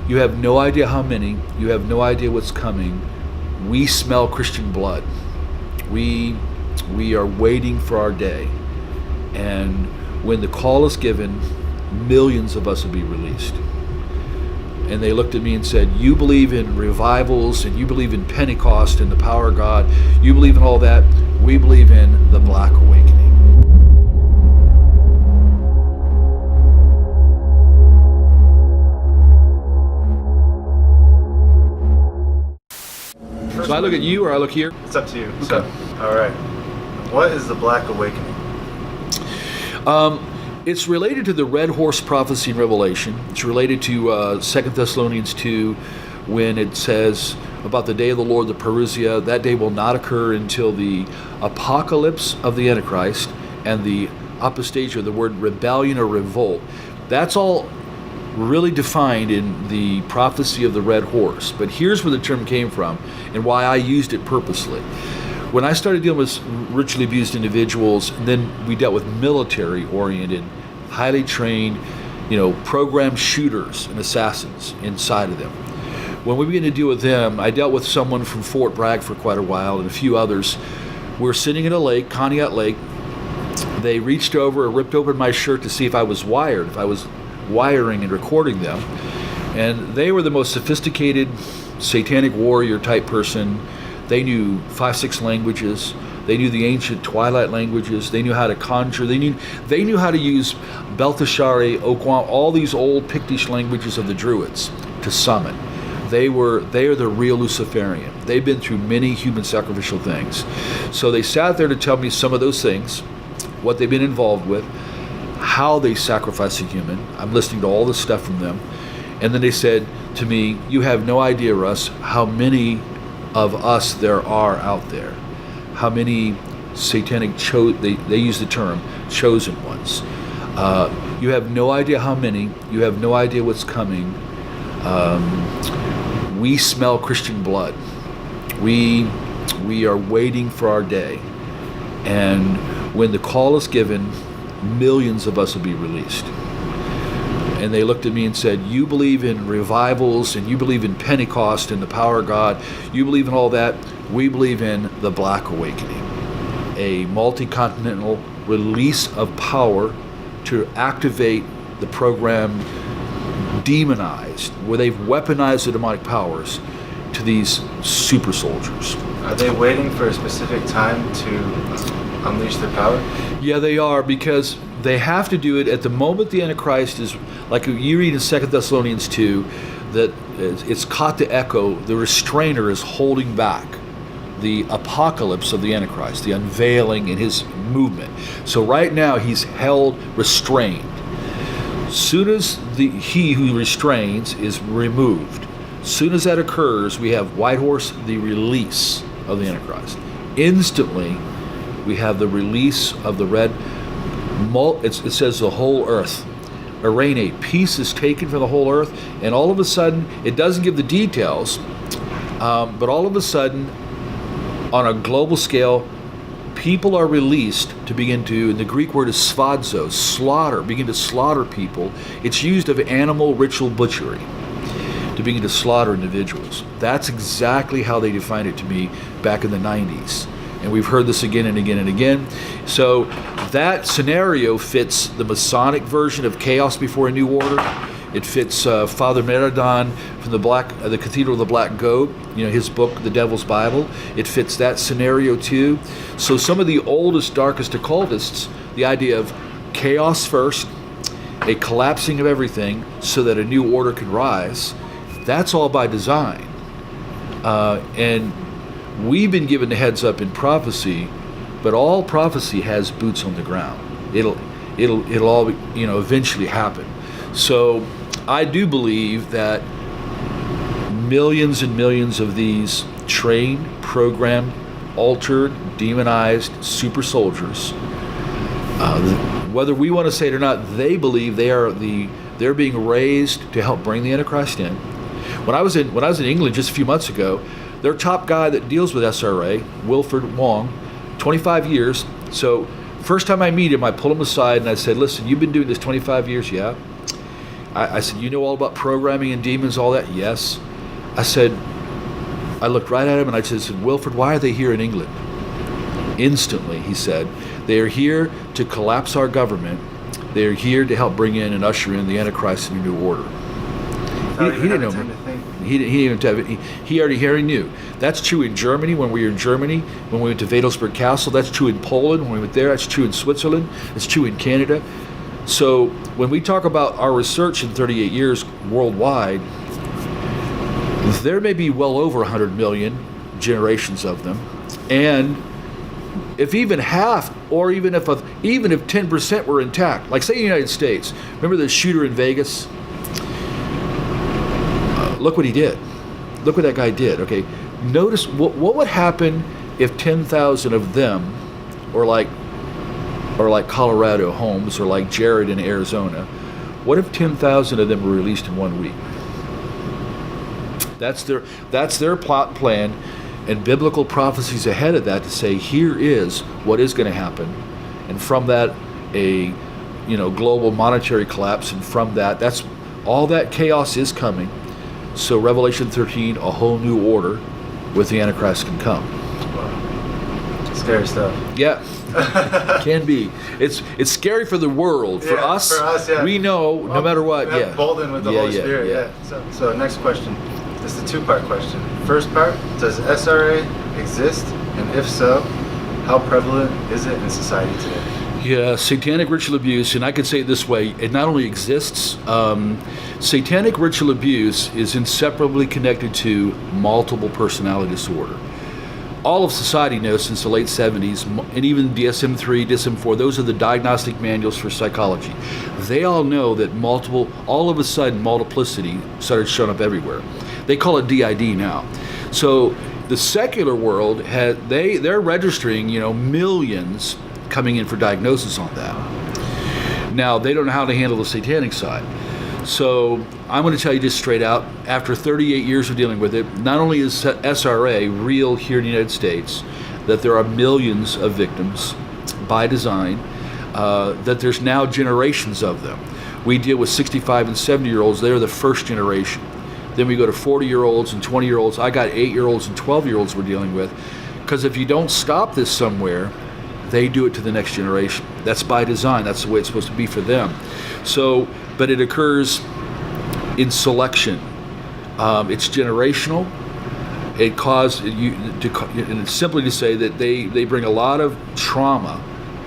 You have no idea how many. You have no idea what's coming. We smell Christian blood. We are waiting for our day. And when the call is given, millions of us will be released. And they looked at me and said, you believe in revivals, and you believe in Pentecost and the power of God. You believe in all that. We believe in the Black Awakening. So I look at you or I look here? It's up to you. Okay. So, all right. What is the Black Awakening? It's related to the red horse prophecy in Revelation. It's related to 2 Thessalonians 2 when it says about the day of the Lord, the parousia. That day will not occur until the apocalypse of the Antichrist and the apostasia, the word rebellion or revolt. That's all really defined in the prophecy of the red horse. But here's where the term came from and why I used it purposely. When I started dealing with ritually abused individuals, and then we dealt with military-oriented, highly trained, programmed shooters and assassins inside of them. When we began to deal with them, I dealt with someone from Fort Bragg for quite a while and a few others. We were sitting in a lake, Conneaut Lake. They reached over and ripped open my shirt to see if I was wired, if I was wiring and recording them. And they were the most sophisticated satanic warrior type person. They knew 5-6 languages. They knew the ancient twilight languages. They knew how to conjure. They knew how to use Belteshazzar, Okwam, all these old Pictish languages of the Druids to summon. They are the real Luciferian. They've been through many human sacrificial things. So they sat there to tell me some of those things, what they've been involved with, how they sacrifice a human. I'm listening to all this stuff from them. And then they said to me, you have no idea, Russ, how many of us there are out there, how many satanic they use the term chosen ones. You have no idea how many. You have no idea what's coming. We smell Christian blood. We are waiting for our day, and when the call is given, millions of us will be released. And they looked at me and said, you believe in revivals, and you believe in Pentecost and the power of God. You believe in all that. We believe in the Black Awakening, a multi-continental release of power to activate the program demonized, where they've weaponized the demonic powers to these super soldiers. Are they waiting for a specific time to unleash their power? Yeah, they are, because they have to do it at the moment the Antichrist is, like you read in 2 Thessalonians 2, that it's caught the echo, the restrainer is holding back the apocalypse of the Antichrist, the unveiling in his movement. So right now he's held restrained. Soon as he who restrains is removed, soon as that occurs, we have White Horse, the release of the Antichrist. Instantly, we have the release of the red. It says the whole earth. Arene, peace is taken from the whole earth, and all of a sudden, it doesn't give the details, but all of a sudden, on a global scale, people are released to begin to, and the Greek word is svadzo, slaughter, begin to slaughter people. It's used of animal ritual butchery to begin to slaughter individuals. That's exactly how they defined it to me back in the 90s. And we've heard this again and again and again. So that scenario fits the Masonic version of Chaos Before a New Order. It fits Father Meridon from the Cathedral of the Black Goat, his book, The Devil's Bible. It fits that scenario too. So some of the oldest, darkest occultists, the idea of chaos first, a collapsing of everything so that a new order can rise, that's all by design. And we've been given the heads up in prophecy, but all prophecy has boots on the ground. It'll all eventually happen. So I do believe that millions and millions of these trained, programmed, altered, demonized super soldiers, whether we want to say it or not, they believe they're being raised to help bring the Antichrist in. When I was in England just a few months ago, their top guy that deals with SRA, Wilfred Wong, 25 years. So first time I meet him, I pull him aside and I said, listen, you've been doing this 25 years, yeah? I said, you know all about programming and demons, all that? Yes. I said, I looked right at him and I said, Wilfred, why are they here in England? Instantly, he said, they are here to collapse our government. They are here to help bring in and usher in the Antichrist and the New Order. He didn't know. He didn't have it. He already knew. That's true in Germany when we were in Germany, when we went to Wadelsburg Castle. That's true in Poland when we went there. That's true in Switzerland. It's true in Canada. So when we talk about our research in 38 years worldwide, there may be well over 100 million generations of them, and if even half, or even if 10% were intact, like say the United States, remember the shooter in Vegas? Look what he did. Look what that guy did. Okay, notice what would happen if 10,000 of them, or like Colorado Holmes, or like Jared in Arizona. What if 10,000 of them were released in 1 week? That's their plot and plan, and biblical prophecies ahead of that to say here is what is going to happen, and from that a global monetary collapse, and from that's all that chaos is coming. So Revelation 13, a whole new order with the Antichrist can come. Wow. Scary stuff. Yeah. Can be. It's scary for the world. For us, yeah. We know no matter what. Yeah. Bolden with the Holy Spirit. Yeah. So next question. This is a two-part question. First part: does SRA exist, and if so, how prevalent is it in society today? Yeah, satanic ritual abuse, and I could say it this way: it not only exists. Satanic ritual abuse is inseparably connected to multiple personality disorder. All of society knows since the late 70s, and even DSM-3, DSM-4, those are the diagnostic manuals for psychology. They all know that all of a sudden, multiplicity started showing up everywhere. They call it DID now. So the secular world, they're registering, millions coming in for diagnosis on that. Now, they don't know how to handle the satanic side. So I'm going to tell you just straight out, after 38 years of dealing with it, not only is SRA real here in the United States, that there are millions of victims by design, that there's now generations of them. We deal with 65 and 70-year-olds. They're the first generation. Then we go to 40-year-olds and 20-year-olds. I got 8-year-olds and 12-year-olds we're dealing with. Because if you don't stop this somewhere, they do it to the next generation. That's by design. That's the way it's supposed to be for them. So, but it occurs in selection. It's generational. It caused and it's simply to say that they bring a lot of trauma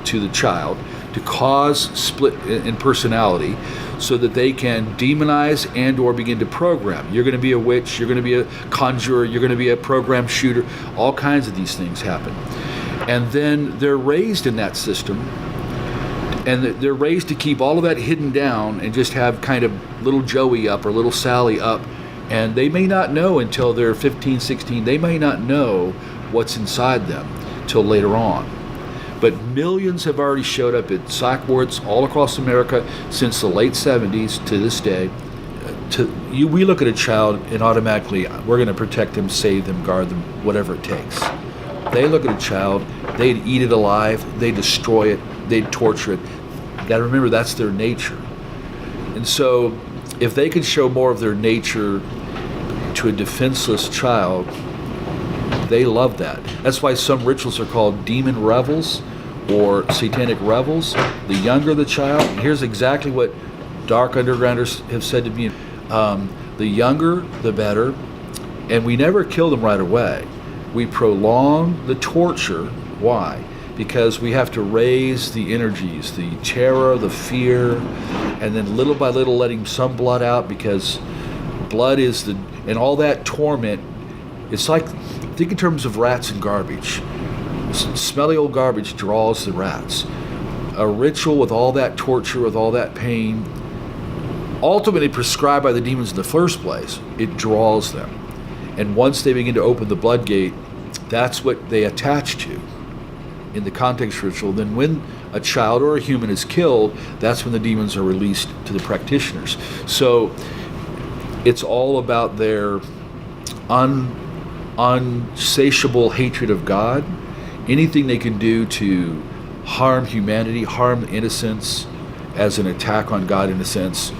to the child to cause split in personality, so that they can demonize and or begin to program. You're going to be a witch. You're going to be a conjurer. You're going to be a program shooter. All kinds of these things happen. And then they're raised in that system, and they're raised to keep all of that hidden down and just have kind of little Joey up or little Sally up, and they may not know until they're 15, 16. They may not know what's inside them till later on. But millions have already showed up at psych wards all across America since the late 70s to this day. We look at a child and automatically we're going to protect them, save them, guard them, whatever it takes. They look at a child, they'd eat it alive, they'd destroy it, they'd torture it. You got to remember, that's their nature. And so if they could show more of their nature to a defenseless child, they love that. That's why some rituals are called demon revels or satanic revels. The younger the child, and here's exactly what dark undergrounders have said to me, the younger the better, and we never kill them right away. We prolong the torture. Why? Because we have to raise the energies, the terror, the fear, and then little by little letting some blood out, because blood is and all that torment. It's like, think in terms of rats and garbage. Smelly old garbage draws the rats. A ritual with all that torture, with all that pain, ultimately prescribed by the demons in the first place, it draws them. And once they begin to open the blood gate, that's what they attach to in the context ritual. Then when a child or a human is killed, that's when the demons are released to the practitioners. So it's all about their unsatiable hatred of God, anything they can do to harm humanity, harm innocence as an attack on God in a sense.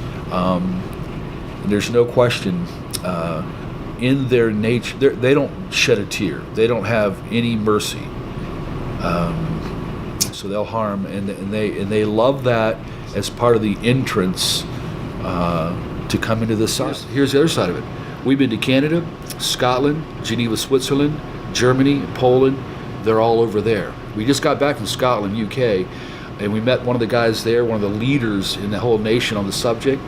There's no question. In their nature, they don't shed a tear. They don't have any mercy. So they'll harm, and they love that as part of the entrance to come into this side. Here's the other side of it. We've been to Canada, Scotland, Geneva, Switzerland, Germany, Poland. They're all over there. We just got back from Scotland, UK, and we met one of the guys there, one of the leaders in the whole nation on the subject,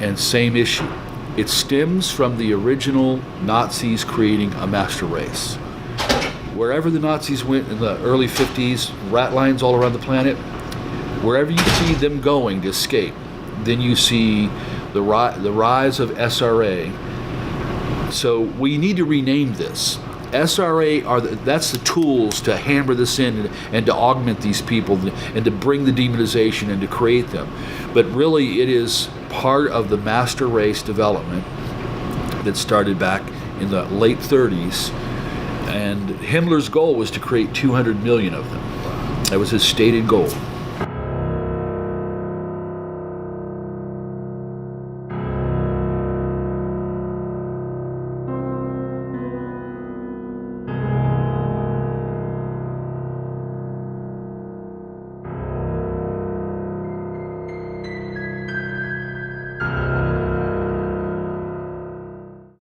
and same issue. It stems from the original Nazis creating a master race. Wherever the Nazis went in the early 50s, rat lines all around the planet, wherever you see them going to escape, then you see the rise of SRA. So we need to rename this. SRA that's the tools to hammer this in and to augment these people and to bring the demonization and to create them. But really it is part of the master race development that started back in the late 30s. And Himmler's goal was to create 200 million of them. That was his stated goal.